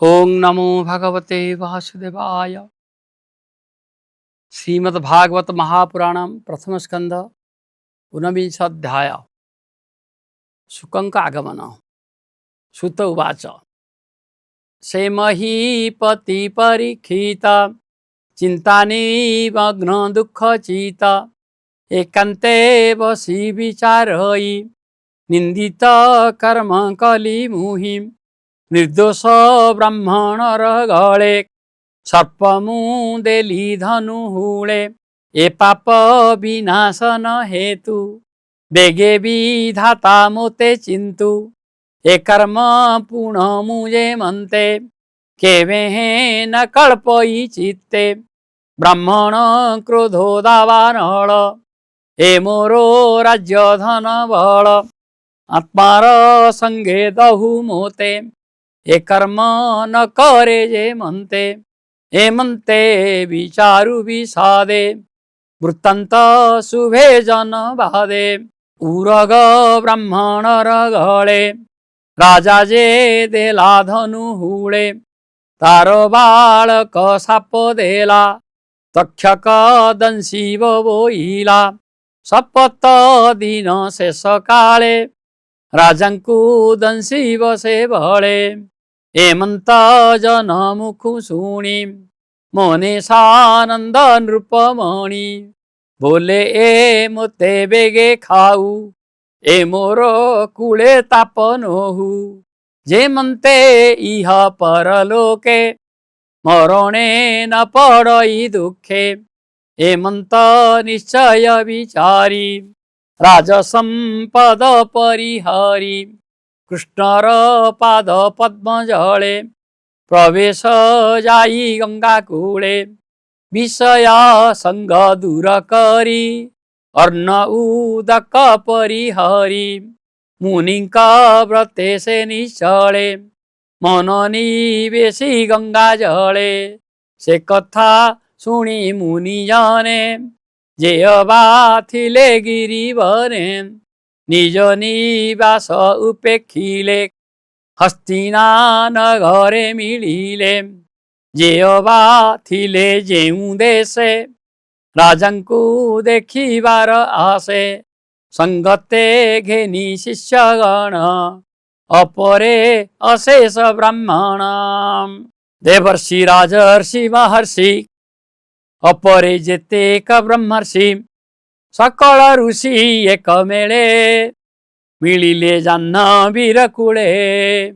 ओं नमो भगवते वासुदेवाय। श्रीमद्भागवत महापुराणम प्रथम स्कंद ऊनविंश अध्याय। शुकंक आगमन। सुत उवाच से महीपति परीक्षित चिंतानिमग्न दुःखचित एकान्ते वसी विचारयि निंदित कर्म कलिमुहि निर्दोष ब्राह्मणर गळे सर्पमुदेली धनुहुळे ए पाप विनाशन हेतु बेगे विधाता मोते चिंतु ए कर्म पुण मुझे मनते केवे न कल्पई चित्ते ब्राह्मण क्रोधो दावानल ए मोरो राज्य धन बल आत्मार संगे दहु मोते ए कर्म न करे जे मनते ए मनते विचारु विषादे वृत्तांत शुभे जन बादे उरग ब्राह्मणर गळे राजा जे देला धनु हुळे तार बाळक साप देला तक्षक दंशीव बोईला शपथ दिन शेष काळे राजांकु दंशीव से बळे एमंत जन मुखु शुणी मोने सानंद नृपमणि बोले ए मोते बेगे खाऊ ए मोरो कुळे ताप नोहू जे म्हणते इह परलोके मरणे न पडई दुःखे एमंत निश्चय विचारी राजसंपद परिहरी कृष्णर पाद पद्म जळे प्रवेश जाई गंगा कूळे विषय संग दूर करी अर्ण उदक परिहरी मुनिंक व्रते से निश्चळे मन निवेशी गंगा जळे से कथा शुणी मुनि जाने जे अबा थिले गिरिवरे निज निवास उपेक्षिले हस्तिना नगरे मिलिले जे अबा थिले जेउ देशे राजांकु देखिबार आसे संगते घेनी शिष्यगण अपरे अशेष ब्राह्मण देवर्षि राजर्षि महर्षि अपरे जेतेक ब्रह्मर्षि सकल ऋषि एक मेळे मिलिले जाह्नवीर कूळे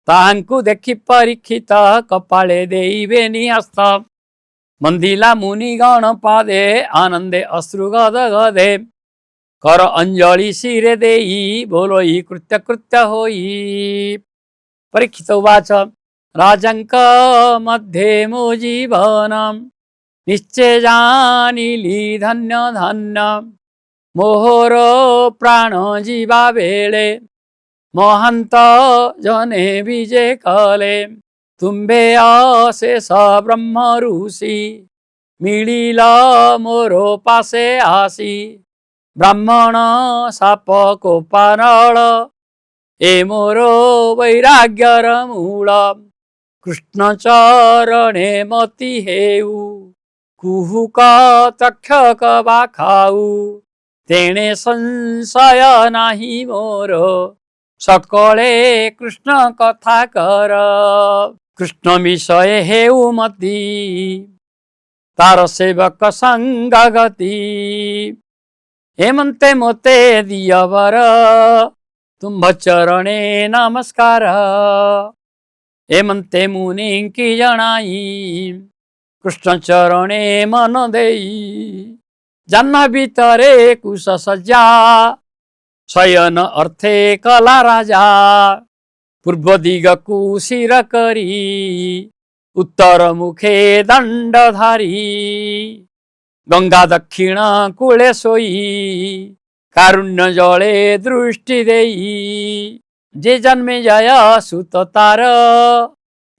ताहांकु देखि परीक्षित कपाळे देईबेनि हस्त मंदिला मुनिगण पादे आनंदे अश्रु गद गदे कर अंजलि शिरे देई बोलोई कृत्य कृत्य होई। परीक्षित उवाच राजांक मध्ये मो जीवनम् निश्चय जानिली धन्य धन्य मोहर प्राण जीवा बेळे महांत जने विजे कले तुम्भे अशेष ब्रह्म ऋषि मिलिला मोरो पासे आसी ब्राह्मण साप कोपानल ए मोरो वैराग्यर मूल कृष्ण चरणे मती हेऊ कुहुक तक्षक बा खाऊ तेणे संशय नाही मोर सकळे कृष्ण कथा कर कृष्ण विषय हेऊ मती तार सेवक संग गती हेमंते मोते दियवर तुम्भ चरणे नमस्कार हेमंते मुनि की जणाई कृष्ण चरणे मन देई जन्म भीतरे कुश सज्जा शयन अर्थे कला राजा पूर्व दिग कुशिर करी उत्तर मुखे दंडधारी गंगा दक्षिण कूळे सोई कारुण्य जळे दृष्टि देई जे जन्मे जय सुत तार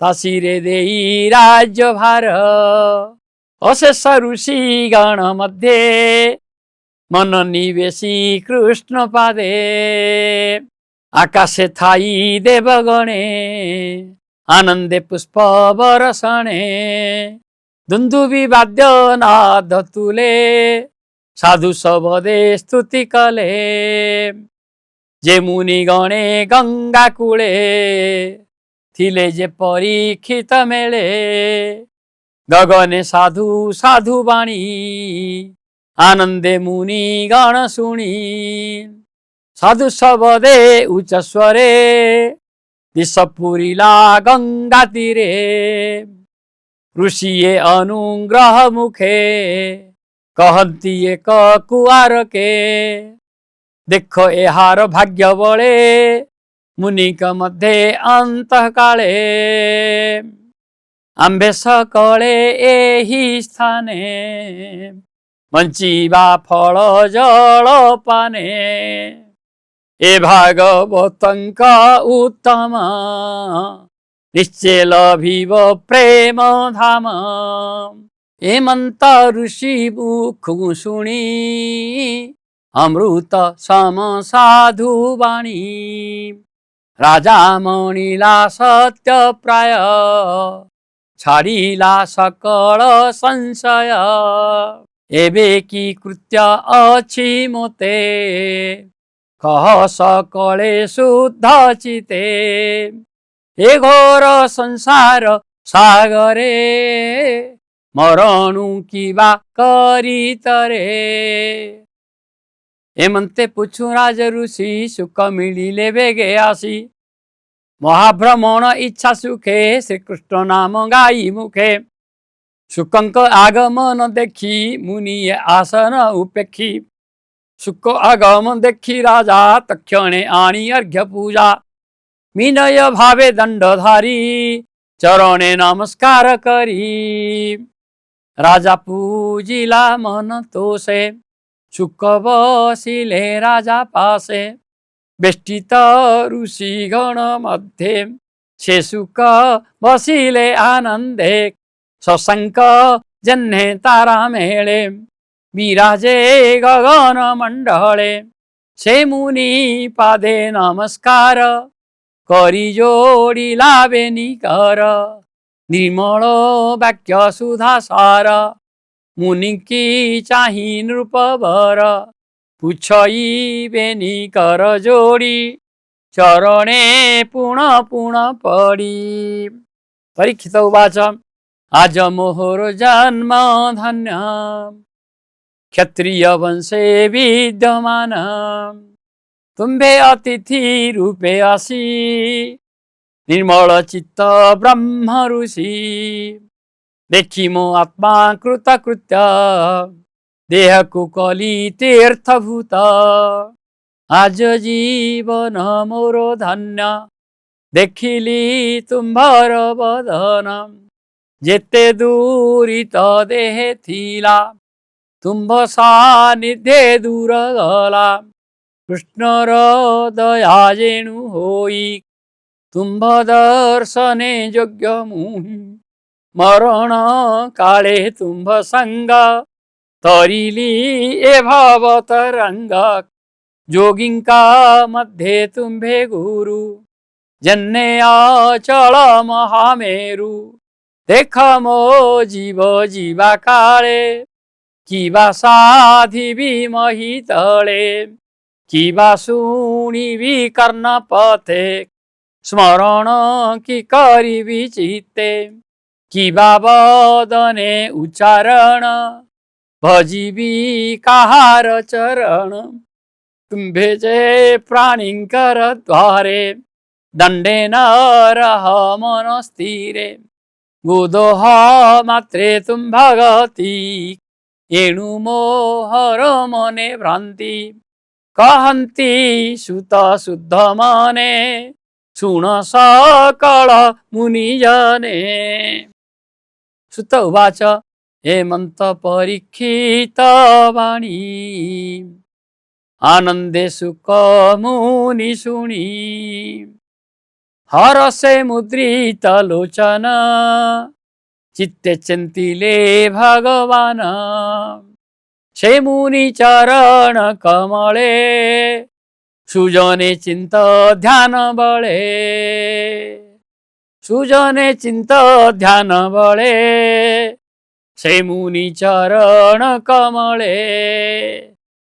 तासिरे देई राज्य भार अशेष ऋषि गण मध्ये मन निवेशी कृष्ण पादे आकाशे थाई देवगणे आनंदे पुष्प बरसणे दुंदुबी वाद्य नाद तुले साधु सबदे स्तुति कले जे मुनि गणे गंगा कूले थिले जे परीक्षित मेले गगने साधु साधु बाणी आनंदे मुनि गण शुणी साधु सबदे उच्च स्वरे दिश पुरिला गंगा तीरे ऋषिए अनुग्रह मुखे कहती एक कुआर के देख एहार भाग्य बळे मुनिक मध्ये अंत काले आंबे सकळे एही स्थाने बंचिबा फल जल पाने ए भागवतंक उत्तम निश्चय लभिब प्रेम धाम एमंत ऋषि मुख शुणी अमृत सम साधु वाणी राजा मणिला सत्य प्राय छाड़िला सकल संशय एबे की कृत्य अछि मोते कह सकले शुद्ध चिते ए घोर संसार सागरे मरणु किबा करी तरे एमंते पुछु राज ऋषि सुख मिलिले बेगे आसी महाभ्रमण इच्छा सुखे श्रीकृष्ण नाम गाई मुखे सुखंक आगमन देखी मुनि आसन उपेक्षी सुख आगमन देखी राजा तक्षणे आनी अर्घ्य पूजा विनय भावे दंडधारी चरणे नमस्कार करी राजा पूजिला मन तोषे सुख बसिले राजा पासे बेष्टित ऋषि गण मध्ये से सुख बसिले आनंदे शशांक जन्हे तारा मेळे विराजे गगन मंडळे से मुनि पादे नमस्कार करी जोडिला बेनिकर निर्मल वाक्य सुधा सार मुनि की चाही नृपवर पुछई बेनिकर जोड़ी चरणे पुण पुण पड़ी परीक्षित उवाच आज मोहर जन्म धन्य क्षत्रिय वंशे विद्यमान तुम्भे अतिथि रूपे आसी निर्मल चित्त ब्रह्म ऋषि देखी मो आत्मा कृतकृत्य देह कुकली तीर्थभूत आज जीवन मोर धन्य देखिली तुम्भर बदन जेते दूरित देहे थिला तुम्भ सानिध्य दूर गला कृष्णर दया जेणु होई तुम्भ दर्शने योग्य मुहि मरण काले तुम्भ संग तरिली ए भवतरंग जोगिंका मध्ये तुम्भे गुरु जन्ने अचल महामेरु देख मो जीव जीवा काले किबा साधिबी मही तले किबा शुणिबी कर्ण पथे स्मरण कि करिबी चित्ते किबा बदने उच्चारण भजिबी काहार चरण तुम्भे जे प्राणिंकर द्वारे दंडेन रह मन स्थिरे गोदोह मात्रे तुम भगती एणु मोहर मने भ्रांति कहन्ति सुत शुद्ध मने सुण सकल मुनिजने सुत उवाच हेमंत परीक्षित वाणी आनंदे सुख मुनि शुणी हरसे मुद्रित लोचन चित्ते चिंतिले भगवान से मुनि चरण कमले सुजने चिंत ध्यान बळे सुजने चिंत ध्यान बळे से मुनि चरण कमळे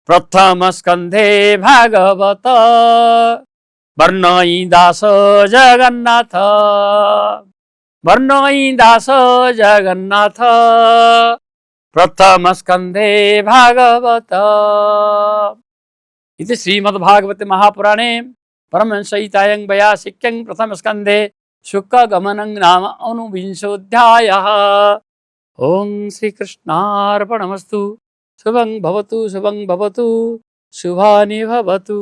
प्रथम स्कंधे भागवत वर्णई दास जगन्नाथ वर्णई दास जगन्नाथ प्रथम स्कंधे भागवत। इति श्रीमद्भागवते महापुराणे परमहंसहितायं वैयासिक्यं प्रथम स्कंधे शुकगमनं नाम ऊनविंशोऽध्यायः। ओम श्री कृष्णार्पणमस्तु। शुभं भवतु शुभानि भवतु।